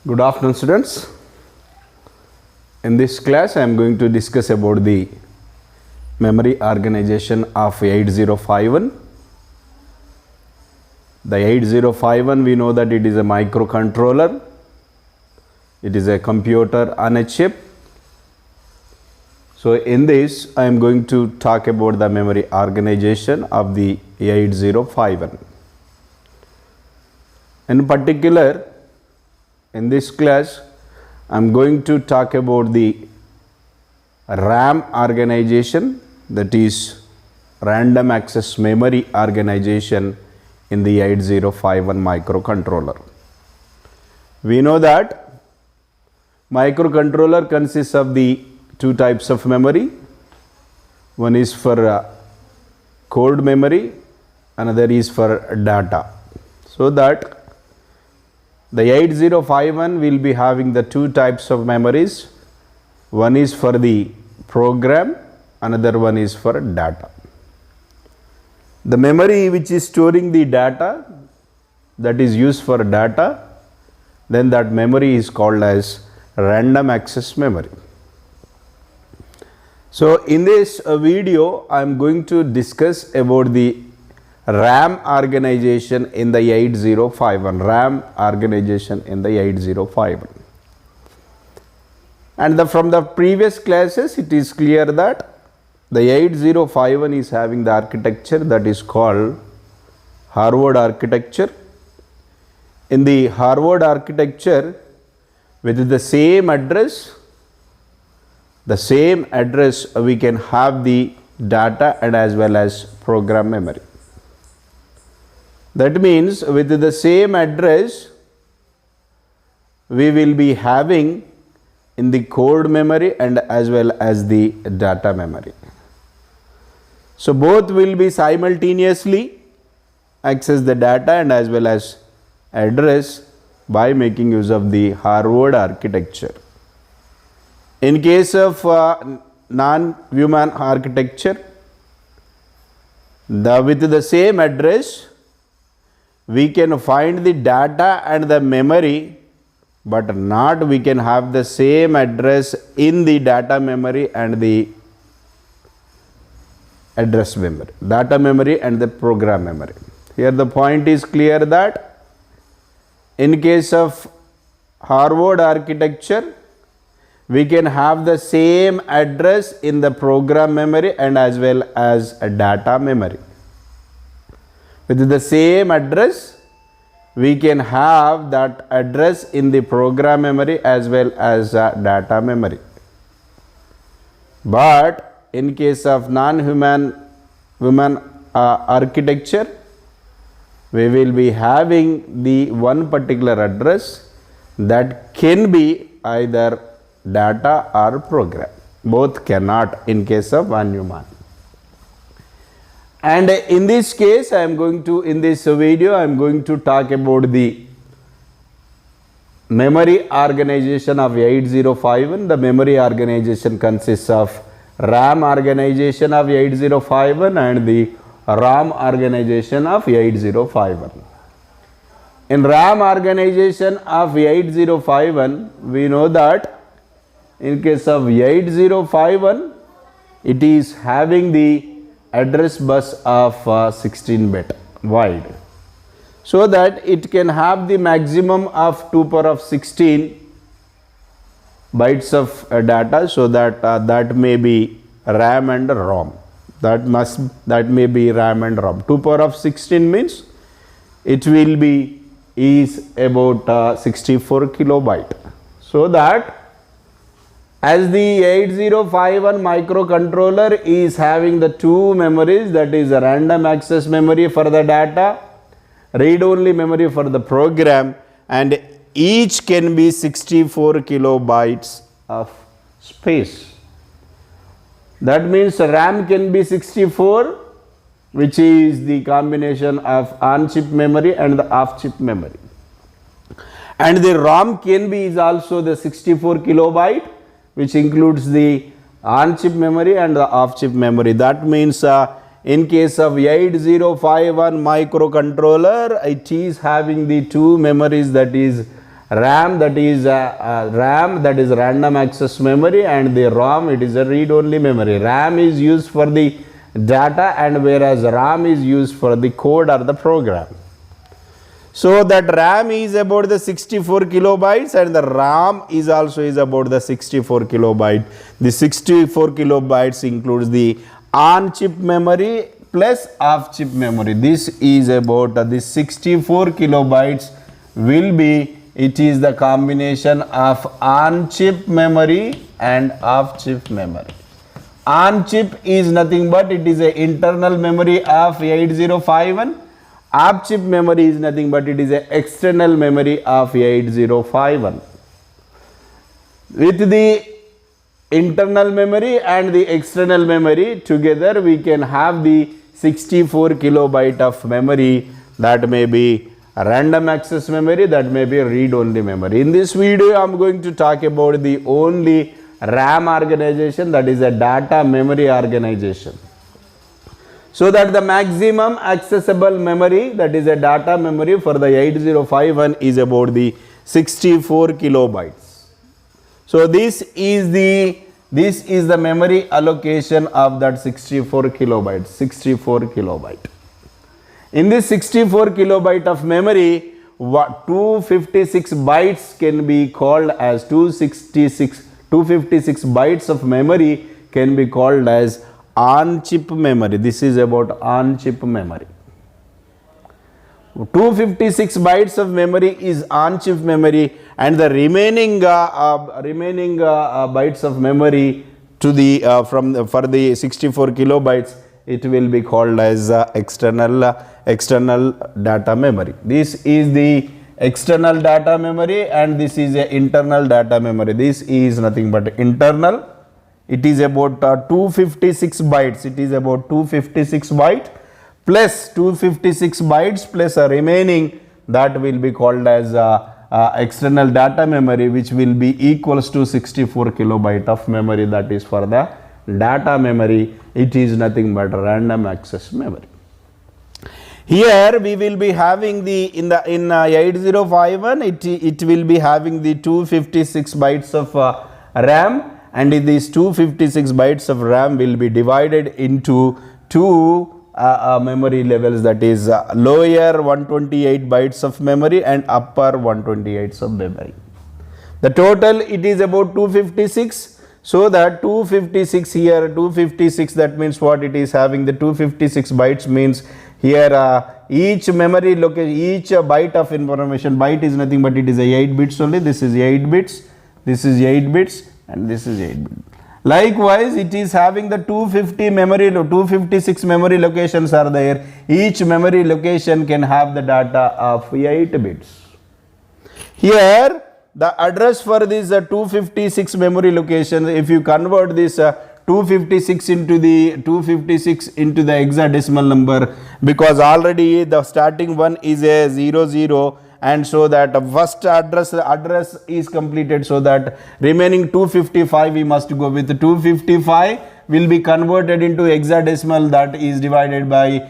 Good afternoon, students. In this class I am going to discuss about the memory organization of 8051. The 8051, we know that it is a microcontroller. It is a computer on a chip. So in this I am going to talk about the memory organization of the 8051. In particular, in this class I am going to talk about the RAM organization, that is random access memory organization in the 8051 microcontroller. We know that microcontroller consists of the two types of memory. One is for code memory, another is for data. So that the 8051 will be having the two types of memories. One is for the program, another one is for data. The memory which is storing the data, that is used for data, then that memory is called as random access memory. So in this video I am going to discuss about the RAM organization in the 8051, RAM organization in the 8051. And from the previous classes it is clear that the 8051 is having the architecture that is called Harvard architecture. In the Harvard architecture, with the same address we can have the data and as well as program memory. That means with the same address we will be having in the code memory and as well as the data memory. So both will be simultaneously access the data and as well as address by making use of the Harvard architecture. In case of non-human architecture, with the same address we can find the data and the memory, but not we can have the same address in the data memory and the address memory, data memory and the program memory. Here the point is clear that in case of Harvard architecture we can have the same address in the program memory and as well as a data memory. With the same address we can have that address in the program memory as well as data memory. But in case of non-human architecture we will be having the one particular address that can be either data or program. Both cannot in case of non-human. And in this case in this video I am going to talk about the memory organization of 8051. The memory organization consists of RAM organization of 8051 and the ROM organization of 8051. In RAM organization of 8051 we know that in case of 8051 it is having the address bus of 16-bit wide, so that it can have the maximum of 2 power of 16 bytes of data, so that that may be RAM and ROM. That may be RAM and ROM. 2 power of 16 means it will be about 64 kilobyte. So that as the 8051 microcontroller is having the two memories, that is a random access memory for the data, read-only memory for the program, and each can be 64 kilobytes of space. That means RAM can be 64, which is the combination of on-chip memory and the off-chip memory. And the ROM can be is also the 64 kilobyte, which includes the on-chip memory and the off-chip memory. That means in case of 8051 microcontroller, it is having the two memories, that is RAM, that is RAM, that is random access memory, and the ROM, it is a read-only memory. RAM is used for the data, and whereas RAM is used for the code or the program. So that RAM is about the 64 kilobytes and the RAM is also is about the 64 kilobyte. The 64 kilobytes includes the on-chip memory plus off-chip memory. This is about the 64 kilobytes will be, it is the combination of on-chip memory and off-chip memory. On-chip is nothing but it is a internal memory of 8051. Off-chip memory is nothing but it is a external memory of 8051. With the internal memory and the external memory together, we can have the 64 kilobyte of memory, that may be a random access memory, that may be a read-only memory. In this video, I am going to talk about the only RAM organization, that is a data memory organization. So that the maximum accessible memory, that is a data memory for the 8051 is about the 64 kilobytes. So this is the memory allocation of that 64 kilobytes, 64 kilobyte. In this 64 kilobyte of memory, 256 bytes can be called as 256 bytes of memory can be called as on-chip memory. This is about on-chip memory. 256 bytes of memory is on-chip memory, and the remaining bytes of memory to the for the 64 kilobytes, it will be called as external data memory. This is the external data memory and this is a internal data memory. This is nothing but internal. It is about 256 bytes. It is about 256 byte plus 256 bytes plus a remaining, that will be called as external data memory, which will be equals to 64 kilobyte of memory, that is for the data memory. It is nothing but random access memory. Here we will be having the in 8051 it will be having the 256 bytes of RAM, and these 256 bytes of RAM will be divided into two memory levels, that is lower 128 bytes of memory and upper 128 of memory. The total, it is about 256. So that 256 here, 256, that means what it is having the 256 bytes means here each memory location, each byte of information, byte is nothing but it is a 8 bits only. This is 8 bits, this is 8 bits, and this is 8 bits. Likewise, it is having the 256 memory locations are there. Each memory location can have the data of 8 bits. Here, the address for this 256 memory location, if you convert this 256 into the hexadecimal number, because already the starting one is a 00, and so that first address is completed, so that remaining 255 we must go with 255 will be converted into hexadecimal, that is divided by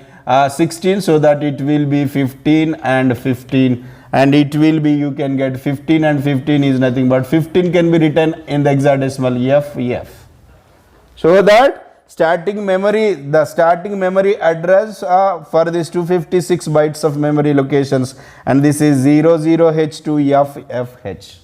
16, so that it will be 15 and 15, and it will be, you can get 15 and 15 is nothing but 15 can be written in the hexadecimal FF. So that starting memory, the starting memory address for this 256 bytes of memory locations, and this is 00H to FFH.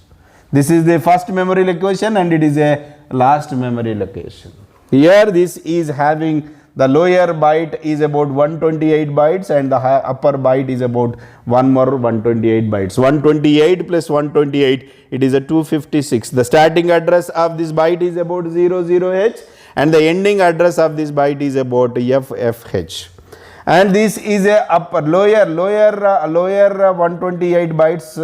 This is the first memory location and it is a last memory location. Here this is having the lower byte is about 128 bytes and the upper byte is about one more 128 bytes. 128 plus 128, it is a 256. The starting address of this byte is about 00H and the ending address of this byte is about FFH. And this is a lower 128 bytes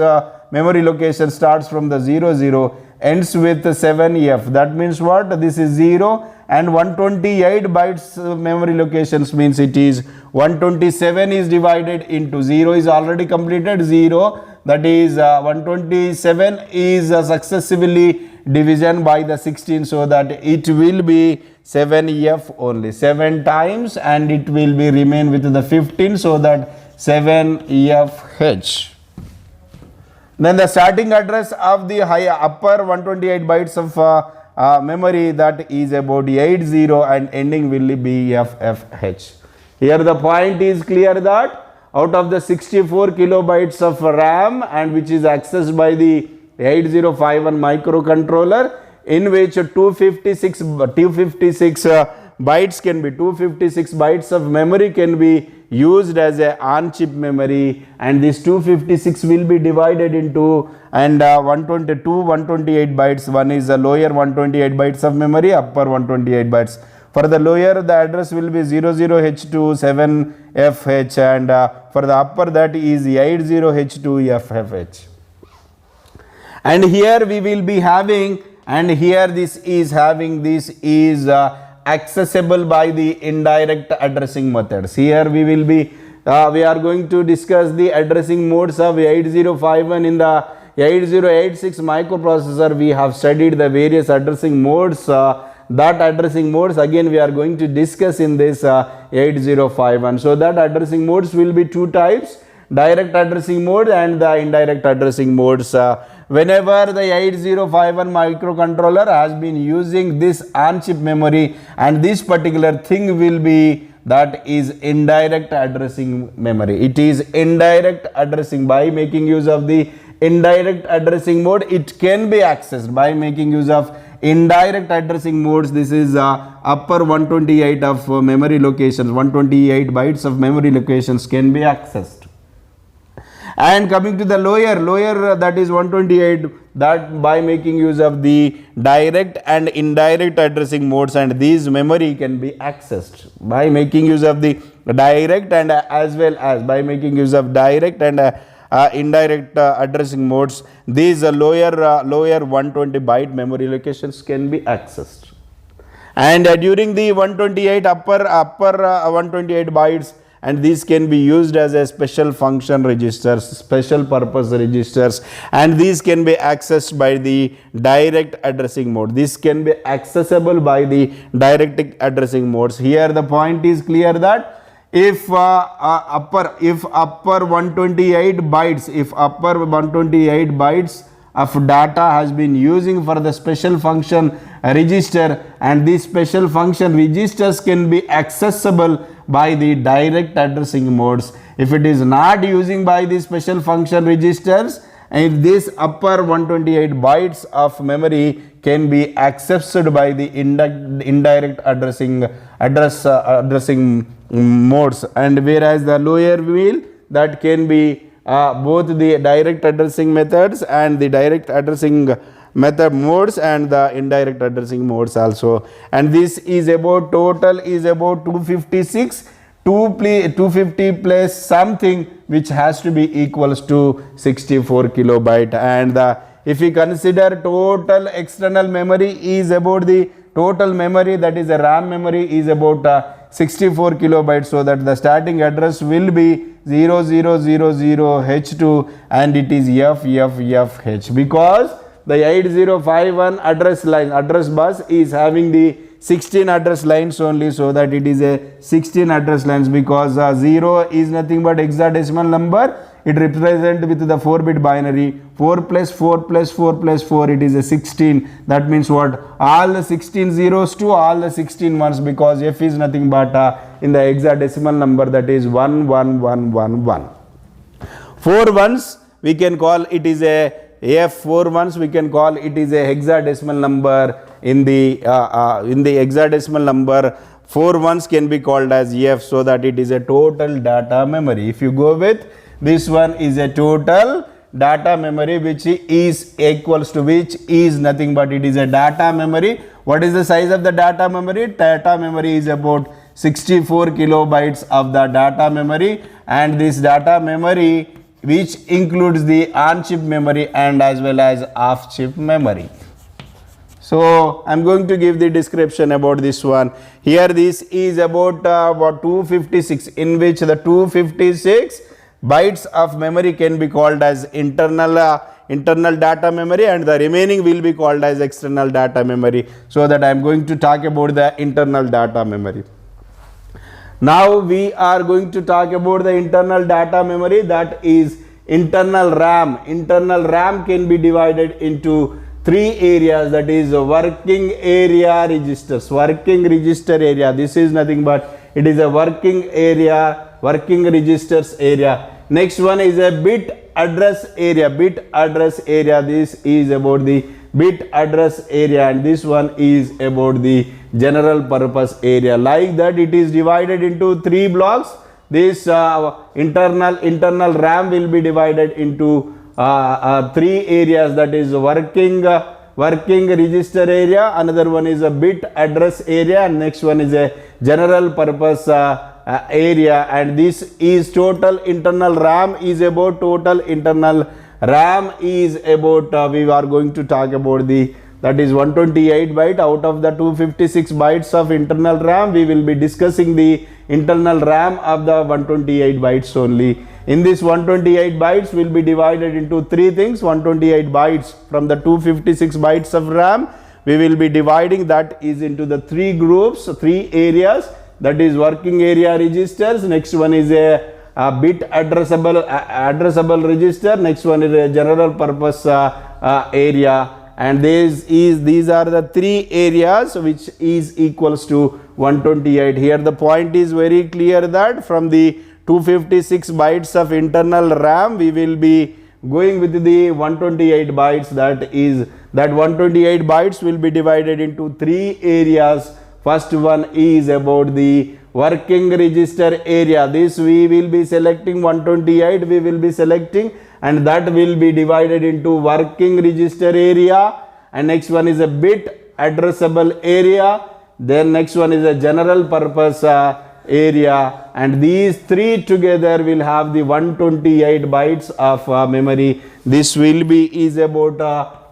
memory location starts from the 00, ends with 7F. That means what? This is 0, and 128 bytes memory locations means it is 127 is divided into 0 is already completed 0, that is 127 is successively division by the 16, so that it will be 7F only 7 times, and it will be remain with the 15, so that 7FH. Then the starting address of the upper 128 bytes of memory, that is about 80 and ending will be FFH. Here the point is clear that out of the 64 kilobytes of RAM and which is accessed by the 8051 microcontroller, in which 256 bytes can be 256 bytes of memory can be used as a on chip memory, and this 256 will be divided into 128 bytes. One is the lower 128 bytes of memory, upper 128 bytes. For the lower, the address will be 00H27FH, and for the upper, that is 80H2FFH. And here we will be having, and here this is accessible by the indirect addressing methods. Here we will be we are going to discuss the addressing modes of 8051. In the 8086 microprocessor, we have studied the various addressing modes. That addressing modes again we are going to discuss in this 8051. So that addressing modes will be two types: direct addressing mode and the indirect addressing modes. Whenever the 8051 microcontroller has been using this on-chip memory, and this particular thing will be, that is indirect addressing memory. It is indirect addressing. By making use of the indirect addressing mode, it can be accessed by making use of indirect addressing modes. This is upper 128 of memory locations, 128 bytes of memory locations can be accessed. And coming to the lower that is 128, that by making use of the direct and indirect addressing modes, and these memory can be accessed by making use of the direct and as well as by making use of direct and indirect addressing modes. These lower 120 byte memory locations can be accessed, and during the 128 upper 128 bytes, and these can be used as a special function registers, special purpose registers, and these can be accessed by the direct addressing mode. This can be accessible by the direct addressing modes. Here the point is clear that if upper 128 bytes of data has been using for the special function register, and these special function registers can be accessible by the direct addressing modes. If it is not using by the special function registers, and this upper 128 bytes of memory can be accessed by the indirect addressing modes, and whereas the lower wheel, that can be both the direct addressing methods and the direct addressing method modes and the indirect addressing modes also. And this is about, total is about 256, 250 plus something, which has to be equals to 64 kilobyte. And if we consider total external memory is about the total memory, that is a RAM memory, is about 64 kilobytes, so that the starting address will be 0000H2 and it is FFFH, because the 8051 address bus is having the 16 address lines only, so that it is a 16 address lines, because 0 is nothing but hexadecimal number. It represents with the 4-bit binary. 4 plus 4 plus 4 plus 4, it is a 16. That means what? All the 16 zeros to all the 16 ones, because F is nothing but in the hexadecimal number, that is 11111. 4 ones we can call it is a F. 4 ones we can call it is a hexadecimal number. In the hexadecimal number, 4 ones can be called as F, so that it is a total data memory. If you go with this one is a total data memory, which is equals to, which is nothing but it is a data memory. What is the size of the data memory? Data memory is about 64 kilobytes of the data memory, and this data memory which includes the on-chip memory and as well as off-chip memory. So I am going to give the description about this one. Here this is about 256, in which the 256 bytes of memory can be called as internal data memory, and the remaining will be called as external data memory. So that I am going to talk about the internal data memory. Now we are going to talk about the internal data memory, that is internal RAM. Internal RAM can be divided into three areas, that is working area registers. Working register area, this is nothing but it is a working area, working registers area. Next one is a bit address area. Bit address area, this is about the bit address area, and this one is about the general purpose area. Like that, it is divided into three blocks. This internal RAM will be divided into three areas, that is working register area, another one is a bit address area, and next one is a general purpose area. And this is total internal RAM is about we are going to talk about that is 128 byte. Out of the 256 bytes of internal RAM, we will be discussing the internal RAM of the 128 bytes only. In this 128 bytes will be divided into three things. 128 bytes from the 256 bytes of RAM, we will be dividing that is into the three groups, three areas, that is working area registers. Next one is a bit addressable register. Next one is a general purpose area, and these are the three areas which is equals to 128. Here the point is very clear that from the 256 bytes of internal RAM, we will be going with the 128 bytes. That 128 bytes will be divided into three areas. First one is about the working register area. This we will be selecting 128, we will be selecting, and that will be divided into working register area. And next one is a bit addressable area. Then next one is a general purpose area, and these three together will have the 128 bytes of memory. This will be is about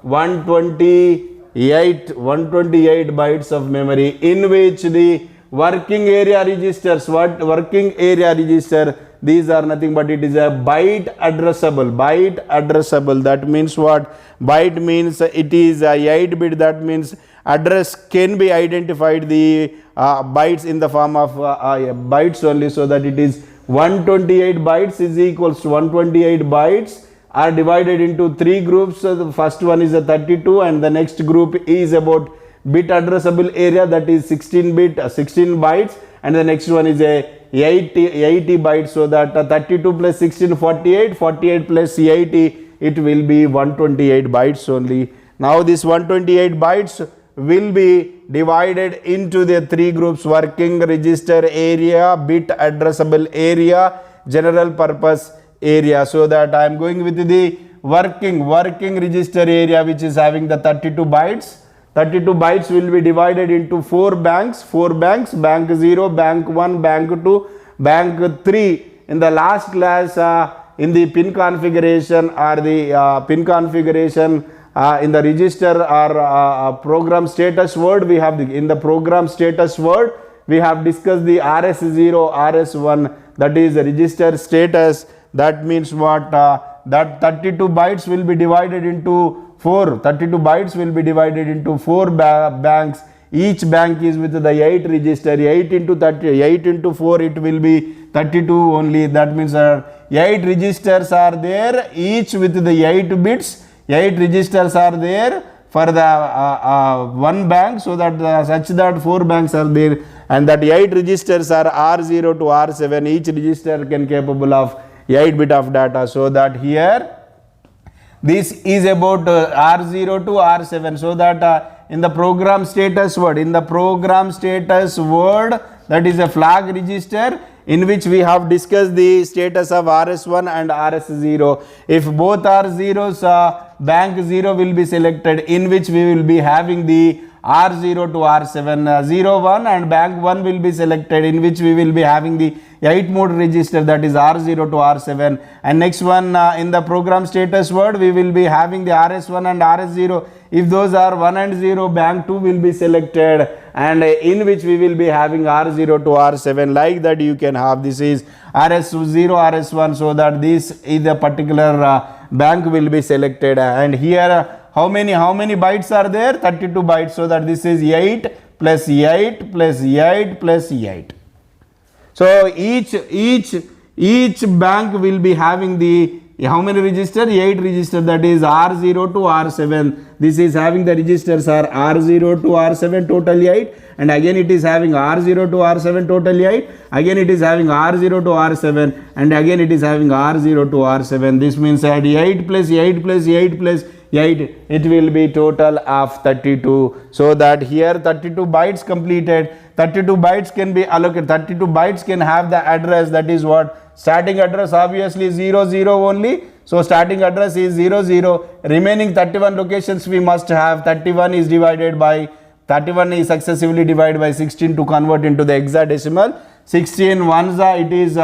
128 bytes of memory, in which the working area registers, working area register, these are nothing but it is a byte addressable. That means what? Byte means it is a 8 bit, that means address can be identified the bytes in the form of bytes only, so that it is 128 bytes is equals to 128 bytes are divided into three groups. So the first one is a 32, and the next group is about bit addressable area, that is 16 bytes, and the next one is a 80 bytes, so that 32 plus 16 48 plus 80, it will be 128 bytes only. Now this 128 bytes will be divided into the three groups: working register area, bit addressable area, general purpose area. So that I am going with the working register area, which is having the 32 bytes. 32 bytes will be divided into four banks, bank 0, bank 1, bank 2, bank 3. In the last class, in the pin configuration or the pin configuration in the register or program status word, we have in the program status word, we have discussed the RS0, RS1, that is the register status. That means what? That 32 bytes will be divided into 32 bytes will be divided into four banks. Each bank is with the 8 register. 8 into 4, it will be 32 only. That means 8 registers are there, each with the 8 bits. 8 registers are there for the one bank, so that such that 4 banks are there, and that 8 registers are R0 to R7. Each register can capable of 8 bit of data, so that here this is about R0 to R7, so that in the program status word, that is a flag register, in which we have discussed the status of RS1 and RS0. If both are zeros, bank 0 will be selected, in which we will be having the R0 to R7, 0, 1, and bank 1 will be selected, in which we will be having the 8 mode register, that is R0 to R7. And next one, in the program status word, we will be having the RS1 and RS0. If those are 1 and 0, bank 2 will be selected, and in which we will be having R0 to R7. Like that you can have, this is RS0, RS1, so that this is the particular bank will be selected. And here how many bytes are there? 32 bytes, so that this is 8 plus 8 plus 8 plus 8. So each bank will be having the how many register? 8 register, that is R0 to R7. This is having the registers are R0 to R7 total 8, and again it is having R0 to R7 total 8, again it is having R0 to R7, and again it is having R0 to R7. This means that 8 plus 8 plus 8 plus 8, it will be total of 32. So that here 32 bytes completed. 32 bytes can be allocated. 32 bytes can have the address, that is what? Starting address obviously 0 0 only. So starting address is 0 0. Remaining 31 locations we must have. 31 is divided by 31 is successively divided by 16 to convert into the hexadecimal. 16 ones it is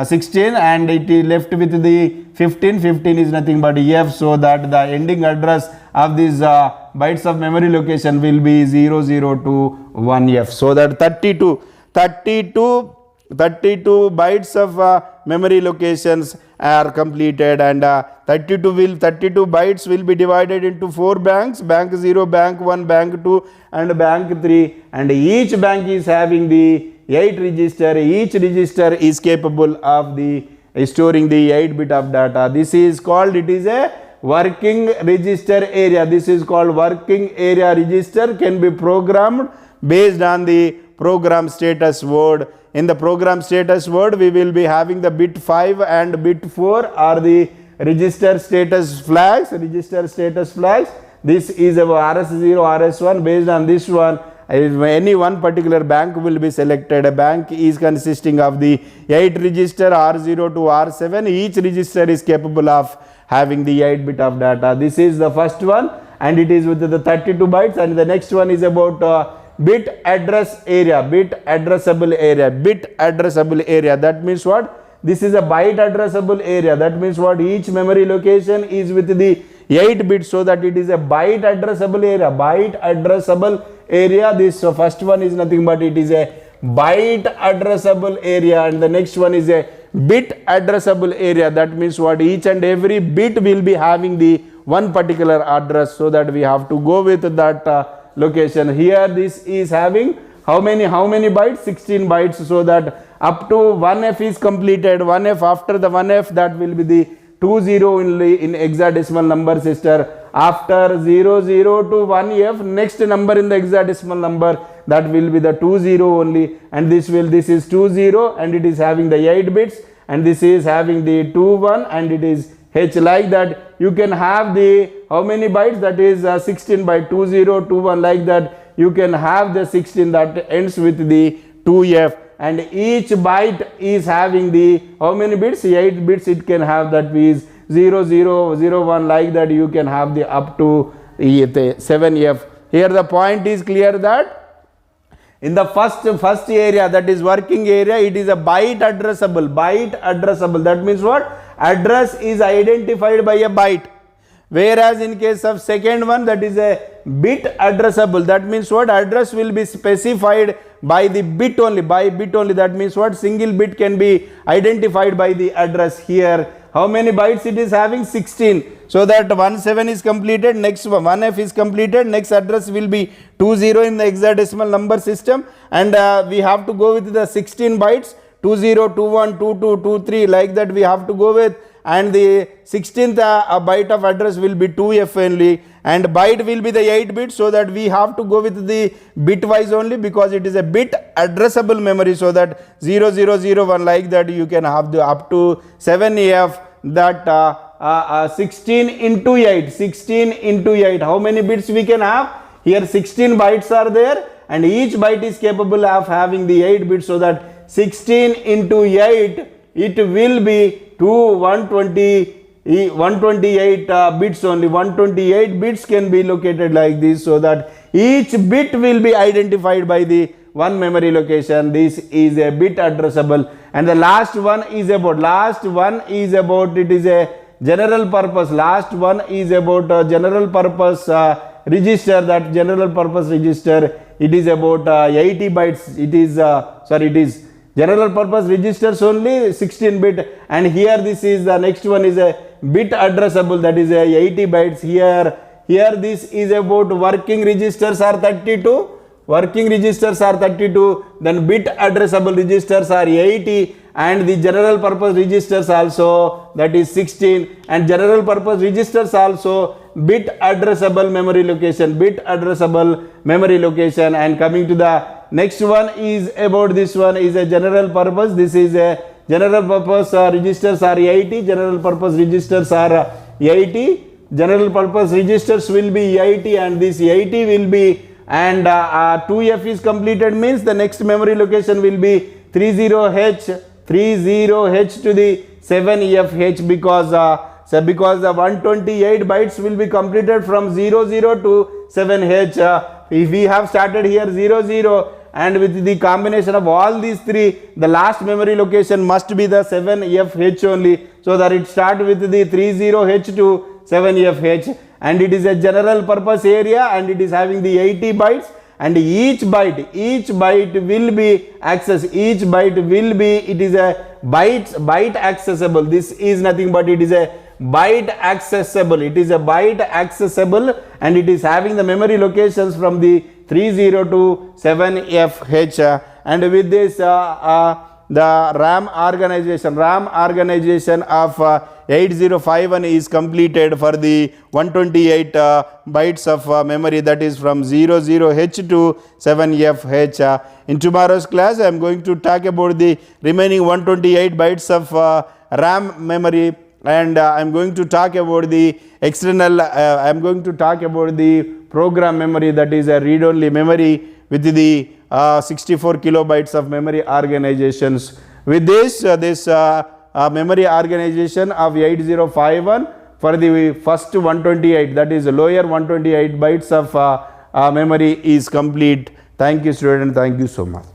16, and it is left with the 15. 15 is nothing but F, so that the ending address of these bytes of memory location will be 0 0 to 1F. So that 32 bytes of memory locations are completed, and 32 bytes will be divided into 4 banks: bank 0, bank 1, bank 2 and bank 3, and each bank is having the 8 register. Each register is capable of the storing the 8 bit of data. This is called, it is a working register area. This is called working area register, can be programmed based on the program status word. In the program status word, we will be having the bit 5 and bit 4 are the register status flags. This is our RS0, RS1. Based on this one, any one particular bank will be selected. A bank is consisting of the 8 register R0 to R7. Each register is capable of having the 8 bit of data. This is the first one, and it is with the 32 bytes. And the next one is about bit address area, bit addressable area. That means what? This is a byte addressable area. That means what? Each memory location is with the 8 bits, so that it is a byte addressable area. This first one is nothing but it is a byte addressable area, and the next one is a bit addressable area. That means what? Each and every bit will be having the one particular address, so that we have to go with that location. Here this is having how many bytes? 16 bytes, so that up to 1F is completed. 1F, after the 1F, that will be the 20 only in hexadecimal number system. After 00 to 1F, next number in the hexadecimal number, that will be the 20 only, and this is 20, and it is having the 8 bits, and this is having the 21, and it is H. Like that you can have the how many bytes? That is 16 by 20 21. Like that you can have the 16 that ends with the 2F, and each byte is having the how many bits? 8 bits it can have. That is 0 0 0 1. Like that you can have the up to 7F. Here the point is clear that in the first area, that is working area, it is a byte addressable. That means what? Address is identified by a byte. Whereas in case of second one, that is a bit addressable. That means what? Address will be specified by the bit only, That means what? Single bit can be identified by the address. Here how many bytes it is having? 16. So that 17 is completed, next 1F is completed, next address will be 20 in the hexadecimal number system, and we have to go with the 16 bytes, 20, 21, 22, 23, like that we have to go with, and the 16th byte of address will be 2F only, and byte will be the 8 bits, so that we have to go with the bitwise only, because it is a bit addressable memory. So that 0001, like that you can have the up to 7F, that 16 into 8, how many bits we can have? Here 16 bytes are there, and each byte is capable of having the 8 bits, so that 16 into 8, it will be 128 bits only. 128 bits can be located like this, so that each bit will be identified by the one memory location. This is a bit addressable. And the last one is about it is a general purpose. Last one is about a general purpose register. That general purpose register, it is about 80 bytes. It is general purpose registers only 16 bit, and here this is the next one is a bit addressable, that is a 80 bytes. Here this is about working registers are 32, working registers are 32, then bit addressable registers are 80, and the general purpose registers also, that is 16, and general purpose registers also bit addressable memory location, and coming to the next one is about this one is a general purpose. This is a general purpose registers are 80, general purpose registers are 80, general purpose registers will be 80, and this 80 will be, and 2F is completed means the next memory location will be 30H to the 7FH, because the 128 bytes will be completed from 00 to 7H. If we have started here 00, and with the combination of all these three, the last memory location must be the 7FH only, so that it start with the 30H to 7FH, and it is a general purpose area, and it is having the 80 bytes, and each byte will be accessed, it is a byte accessible. This is nothing but it is a byte accessible, and it is having the memory locations from the 30 to 7FH, and with this the RAM organization of 8051 is completed for the 128 bytes of memory, that is from 00H to 7FH. In tomorrow's class I am going to talk about the remaining 128 bytes of RAM memory, and I am going to talk about the external, I am going to talk about the program memory, that is a read-only memory with the 64 kilobytes of memory organizations. With this, memory organization of 8051 for the first 128, that is lower 128 bytes of memory is complete. Thank you, student. Thank you so much.